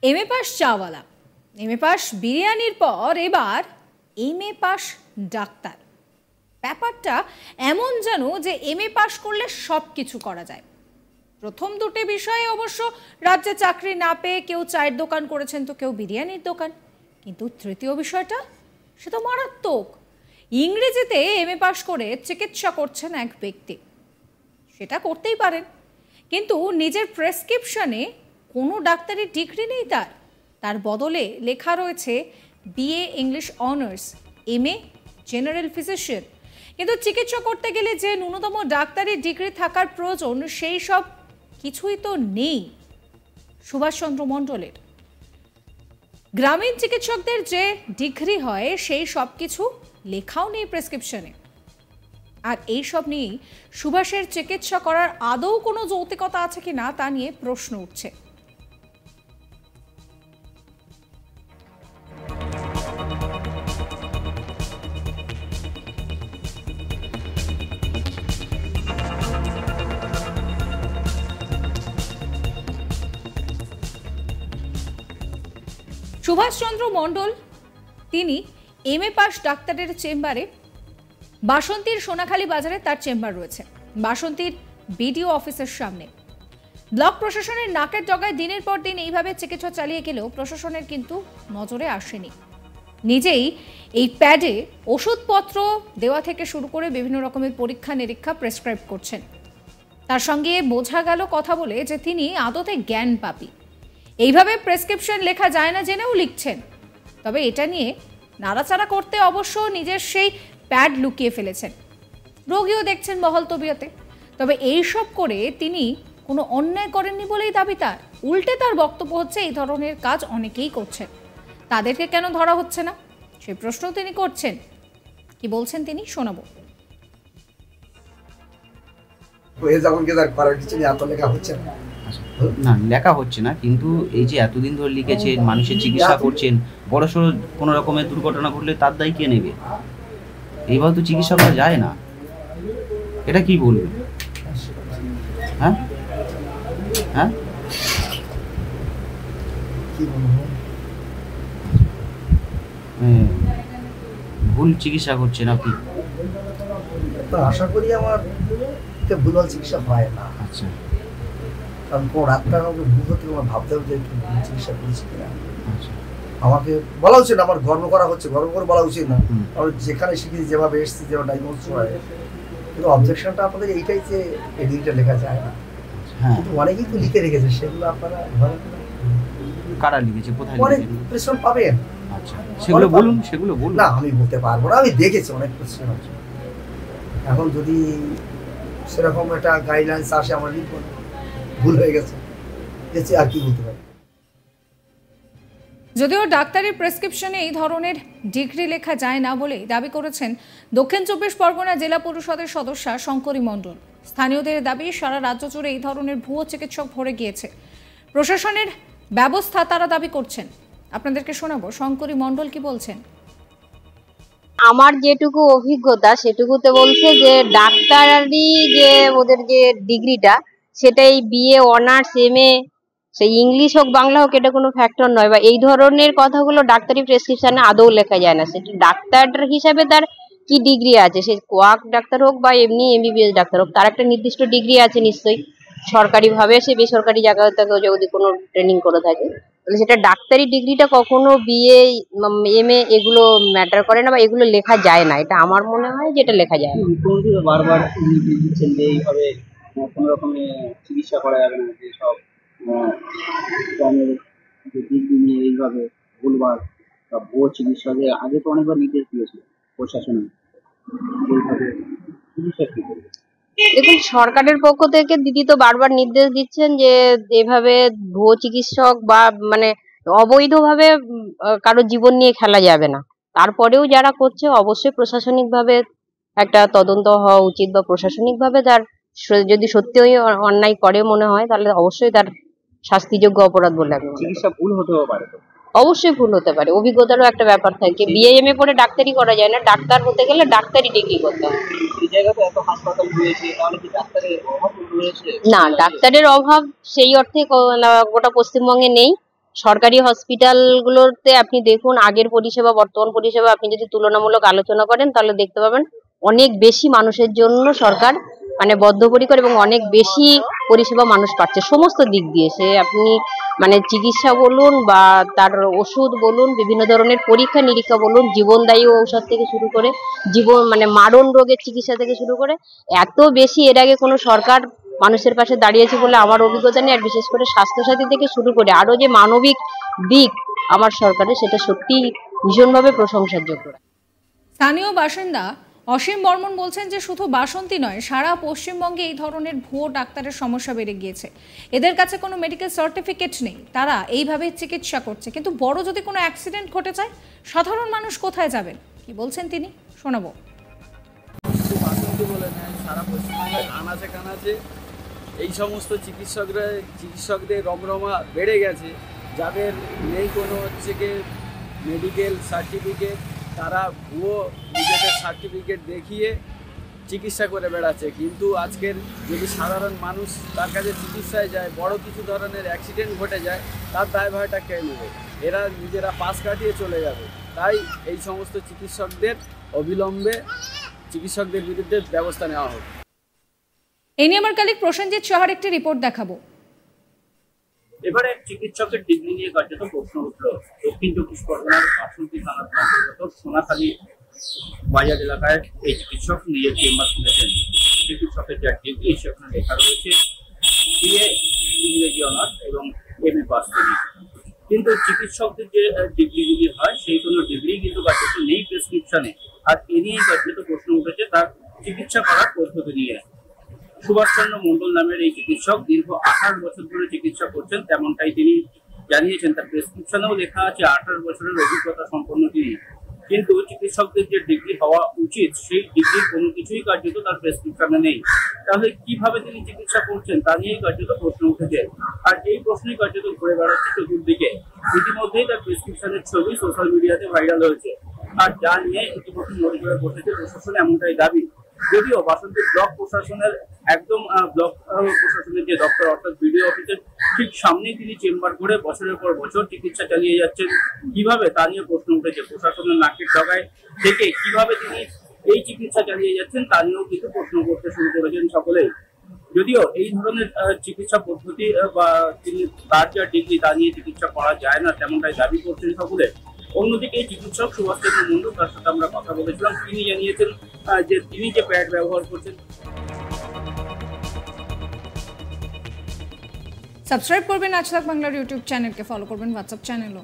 MA pass চাওয়ালা, MA pass বিরিয়ানির পর এবার এমএ পাস ডাক্তার। ব্যাপারটা এমন যেন যে এমএ পাস করলে সব কিছু করা যায়। প্রথম দুটি বিষয়ে অবশ্য রাজ্যে চাকরি না পেয়ে কেউ চায়ের দোকান করেছেন তো কেউ বিরিয়ানির দোকান, কিন্তু তৃতীয় বিষয়টা সে তো মারাত্মক। ইংরেজিতে এমএ পাস করে চিকিৎসা করছেন এক ব্যক্তি। সেটা করতেই পারেন, কিন্তু নিজের প্রেসক্রিপশনে কোনো ডাক্তারি ডিগ্রি নেই তার বদলে লেখা রয়েছে BA English honours, MA general physician. কিন্তু চিকিৎসা করতে গেলে যে ন্যূনতম ডাক্তারি ডিগ্রি থাকার প্রয়োজন সেই সব কিছুই তো নেই সুভাষচন্দ্র মণ্ডলের। গ্রামীণ চিকিৎসকদের যে ডিগ্রি হয় সেই সব কিছু লেখাও নেই প্রেসক্রিপশনে। আর এইসব নিয়েই সুভাষের চিকিৎসা করার আদৌ কোনো যৌক্তিকতা আছে কি না তা নিয়ে প্রশ্ন উঠছে। সুভাষচন্দ্র মণ্ডল তিনি এমএ পাস ডাক্তারের চেম্বারে বাসন্তীর সোনাখালী বাজারে তার চেম্বার রয়েছে, বাসন্তীর বিডিও অফিসের সামনে। ব্লক প্রশাসনের নাকের ডগায় দিনের পর দিন এইভাবে চিকিৎসা চালিয়ে গেলেও প্রশাসনের কিন্তু নজরে আসেনি। নিজেই এই প্যাডে ওষুধপত্র দেওয়া থেকে শুরু করে বিভিন্ন রকমের পরীক্ষা নিরীক্ষা প্রেসক্রাইব করছেন। তার সঙ্গে বোঝা গেল কথা বলে যে তিনি আদতে জ্ঞান পাপী। এইভাবে প্রেসক্রিপশন লেখা যায় না জেনেও লিখছেন। তবে এটা নিয়ে নাড়াচাড়া করতে অবশ্য নিজের সেই প্যাড লুকিয়ে ফেলেছেন। রোগীও দেখছেন বহাল তবিয়তে। তবে এইসব করে তিনি কোনো অন্যায় করেননি বলেই দাবি তার। উল্টে তার বক্তব্য হচ্ছে এই ধরনের কাজ অনেকেই করছেন, তাদেরকে কেন ধরা হচ্ছে না সেই প্রশ্ন তিনি করছেন। কি বলছেন তিনি শোনাবো। না, লেখা হচ্ছে না, কিন্তু এই যে এতদিন ধরে লিখেছেন, মানুষের চিকিৎসা করছেন, বড়সড় কোনো রকমের দুর্ঘটনা ঘটলে তার দায় কে নেবে? এইভাবে তো চিকিৎসা করা যায় না। এটা কি বলবেন? হ্যাঁ হ্যাঁ ভুল চিকিৎসা করছেন আপনি। আশা করি আমার ভুল চিকিৎসা হয় না। আচ্ছা, কারণ কোনো ডাক্তার আমাকে ভুল হতে আমার ভাবতে হবে যে একটু ভুল চিকিৎসা করেছি কিনা। আমাকে বলা উচিত না, আমার গর্ব করা হচ্ছে, গর্ব করে বলা উচিত না। আমরা যেখানে শিখেছি, যেভাবে এসেছি, যেভাবে ডায়াগনোস হয়, কিন্তু অবজেকশনটা আপনাদের এইটাই যে এই ডিগ্রিটা লেখা যায় না। কিন্তু অনেকেই তো লিখে রেখেছে, সেগুলো আপনারা ঘরে কারা লিখেছে, কোথায় অনেক প্রেসক্রিপশন পাবেন। আচ্ছা, সেগুলো বলুন, সেগুলো বলুন। না, আমি বলতে পারবো না, আমি দেখেছি অনেক প্রেসক্রিপশন আছে। এখন যদি সেরকম একটা গাইডলাইন্স আসে, আমার লিখবো ভুল হয়ে গেছে, দেখছি আর কি বলতে পারি। যদিও ডাক্তারের প্রেসক্রিপশনে এই ধরনের ডিগ্রি লেখা যায় না বলে দাবি করেছেন দক্ষিণ 24 পরগনা জেলা পরিষদের সদস্য শঙ্করী মণ্ডল। স্থানীয়দের দাবি সারা রাজ্য জুড়ে এই ধরনের ভুয়ো চিকিৎসক ভরে গিয়েছে, প্রশাসনের ব্যবস্থা তারা দাবি করছেন। আপনাদেরকে শোনাবো শঙ্করী মণ্ডল কি বলছেন। আমার যেটুকু অভিজ্ঞতা সেটুকুতে বলছে যে ডাক্তারি যে ওদের যে ডিগ্রিটা সেটাই বিএ অনার্স এমএ, সেই ইংলিশ হোক বাংলা হোক, এটা কোনো ফ্যাক্টর নয়। বা এই ধরনের কথাগুলো ডাক্তারি প্রেসক্রিপশনে আদৌ লেখা যায় না। সেটা ডাক্তার হিসাবে তার কি ডিগ্রি আছে, সে কোয়াক ডাক্তার হোক বা এমনি এমবিবিএস ডাক্তার হোক, তার একটা নির্দিষ্ট ডিগ্রি আছে নিশ্চয়ই, সরকারিভাবে সে বেসরকারি জায়গায় থেকে যদি কোনো ট্রেনিং করে থাকে, তাহলে সেটা ডাক্তারি ডিগ্রিটা কখনো বিএ এমএ এগুলো ম্যাটার করে না বা এগুলো লেখা যায় না। এটা আমার মনে হয় যেটা লেখা যায় না। বারবার দিচ্ছেন যে এইভাবে কোনো রকমের চিকিৎসা করা যাবে না, যে সব ডিগ্রি নিয়ে এইভাবে ভুলবার বা ভুয়ো চিকিৎসকের আগে তো অনেকবার নির্দেশ দিয়েছে প্রশাসনে। দেখুন, সরকারের পক্ষ থেকে দিদি তো বারবার নির্দেশ দিচ্ছেন যে এভাবে ভুয়ো চিকিৎসক বা মানে অবৈধভাবে কারো জীবন নিয়ে খেলা যাবে না। তারপরেও যারা করছে অবশ্যই প্রশাসনিকভাবে একটা তদন্ত হওয়া উচিত, বা প্রশাসনিকভাবে তার যদি সত্যিই অন্যায় করে মনে হয় তাহলে অবশ্যই তার শাস্তিযোগ্য অপরাধ বলে আমি। চিকিৎসা ভুল হতেও পারে, অবশ্যই ভুল হতে পারে, অভিজ্ঞতারও একটা ব্যাপার থাকে। বিএএমএ পড়ে ডাক্তারি করা যায় না, ডাক্তার হতে গেলে ডাক্তারি ডিগ্রি করতে হয়। না, ডাক্তারের অভাব সেই অর্থে গোটা পশ্চিমবঙ্গে নেই। সরকারি হসপিটালগুলোতে আপনি দেখুন আগের পরিষেবা বর্তমান পরিষেবা আপনি যদি তুলনামূলক আলোচনা করেন তাহলে দেখতে পাবেন অনেক বেশি মানুষের জন্য সরকার মানে বদ্ধপরিকর এবং অনেক বেশি পরিষেবা মানুষ পাচ্ছে সমস্ত দিক দিয়ে। সে আপনি মানে চিকিৎসা বলুন বা তার ওষুধ বলুন, বিভিন্ন ধরনের পরীক্ষা নিরীক্ষা বলুন, জীবনদায়ী ঔষধ থেকে শুরু করে মানে মারণ রোগের চিকিৎসা থেকে শুরু করে এত বেশি এর আগে কোনো সরকার মানুষের পাশে দাঁড়িয়েছে বলে আমার অভিজ্ঞতা নেই। আর বিশেষ করে স্বাস্থ্যসাথী থেকে শুরু করে আরো যে মানবিক দিক আমার সরকারের, সেটা সত্যি ভীষণভাবে প্রশংসার যোগ্য। স্থানীয় বাসিন্দা অসীম বর্মন বলছেন যে শুধু বাসন্তী নয়, সারা পশ্চিমবঙ্গে এই ধরনের ভুয়ো ডাক্তারের সমস্যা বেড়ে গিয়েছে। এদের কাছে কোনো মেডিকেল সার্টিফিকেট নেই, তারা এইভাবে চিকিৎসা করছে। কিন্তু বড় যদি কোনো অ্যাক্সিডেন্ট ঘটে যায়, সাধারণ মানুষ কোথায় যাবেন, কি বলছেন তিনি, শোনাবো। সারা পশ্চিমবঙ্গের আনাচে কানাচে এই সমস্ত চিকিৎসকদের রমরমা বেড়ে গেছে। যাদের নেই কোনো মেডিকেল সার্টিফিকেট, তারা ভুয়ো নিজেদের সার্টিফিকেট দেখিয়ে চিকিৎসা করে বেড়াচ্ছে। কিন্তু আজকের যদি সাধারণ মানুষ তার কাছে চিকিৎসায় যায়, বড় কিছু ধরনের অ্যাক্সিডেন্ট ঘটে যায়, তার দায়ভারটা কে নেবে? এরা নিজেরা পাশ কাটিয়ে চলে যাবে। তাই এই সমস্ত চিকিৎসকদের অবিলম্বে চিকিৎসকদের বিরুদ্ধে ব্যবস্থা নেওয়া হোক। এই নিয়ে আমার কালিক প্রসেনজিৎ সাহার একটি রিপোর্ট দেখাবো। এবারে চিকিৎসকের ডিগ্রি নিয়ে কার্যত প্রশ্ন উঠল দক্ষিণ চব্বিশ পরগনার বাসন্তী থানার অন্তর্গত সোনাখালী বাজার এলাকায়। এই চিকিৎসক নিজের চেম্বার খুলেছেন। চিকিৎসকের যা ডিগ্রি সেখানে লেখা রয়েছে বিএ ইংরেজি অনার্স এবং এমএ পাস করি। কিন্তু চিকিৎসকদের যে ডিগ্রিগুলি হয় সেই কোনো ডিগ্রি কিন্তু কার্যত নেই প্রেসক্রিপশনে। আর এ নিয়েই কার্যত প্রশ্ন উঠেছে তার চিকিৎসা করার পদ্ধতি নিয়ে। সুভাষচন্দ্র মণ্ডল নামের এই চিকিৎসক দীর্ঘ 18 বছর ধরে চিকিৎসা করছেন, তেমনটাই তিনি জানিয়েছেন। তার প্রেসক্রিপশনেও লেখা আছে 18 বছরের অভিজ্ঞতা সম্পন্ন তিনি। কিন্তু চিকিৎসকদের যে ডিগ্রি হওয়া উচিত সেই ডিগ্রির কোনো কিছুই কার্যত তার প্রেসক্রিপশনে নেই। তাহলে কিভাবে তিনি চিকিৎসা করছেন তা নিয়েই কার্যত প্রশ্ন উঠেছে। আর এই প্রশ্নই কার্যত ঘুরে বেড়াচ্ছে চতুর্দিকে। ইতিমধ্যেই তার প্রেসক্রিপশনের ছবি সোশ্যাল মিডিয়াতে ভাইরাল হয়েছে। আর যা নিয়ে ইতিমধ্যে নড়ে বসেছে প্রশাসন, এমনটাই দাবি। যদিও বাসন্তী ব্লক প্রশাসনের একদম ব্লক প্রশাসনের যে দপ্তর অর্থাৎ বিডিও অফিসের ঠিক সামনেই তিনি চেম্বার করে বছরের পর বছর চিকিৎসা চালিয়ে যাচ্ছেন। কিভাবে তা নিয়ে প্রশ্ন উঠেছে। প্রশাসনের নাকের ডগায় থেকে কিভাবে তিনি এই চিকিৎসা চালিয়ে যাচ্ছেন তা নিয়েও কিন্তু প্রশ্ন করতে শুরু করেছেন সকলেই। যদিও এই ধরনের চিকিৎসা পদ্ধতি বা তিনি তার যা ডিগ্রি তা নিয়ে চিকিৎসা করা যায় না, তেমনটাই দাবি করছেন সকলে। অন্যদিকে চিকিৎসক সুভাষচন্দ্র মণ্ডল, তার সাথে আমরা কথা বলেছিলাম, তিনি জানিয়েছেন যে তিনি যে প্যাড ব্যবহার করছেন। সাবস্ক্রাইব করবেন আজ তাক বাংলার ইউটিউব চ্যানেলকে, ফলো করবেন হোয়াটসঅ্যাপ চ্যানেলও।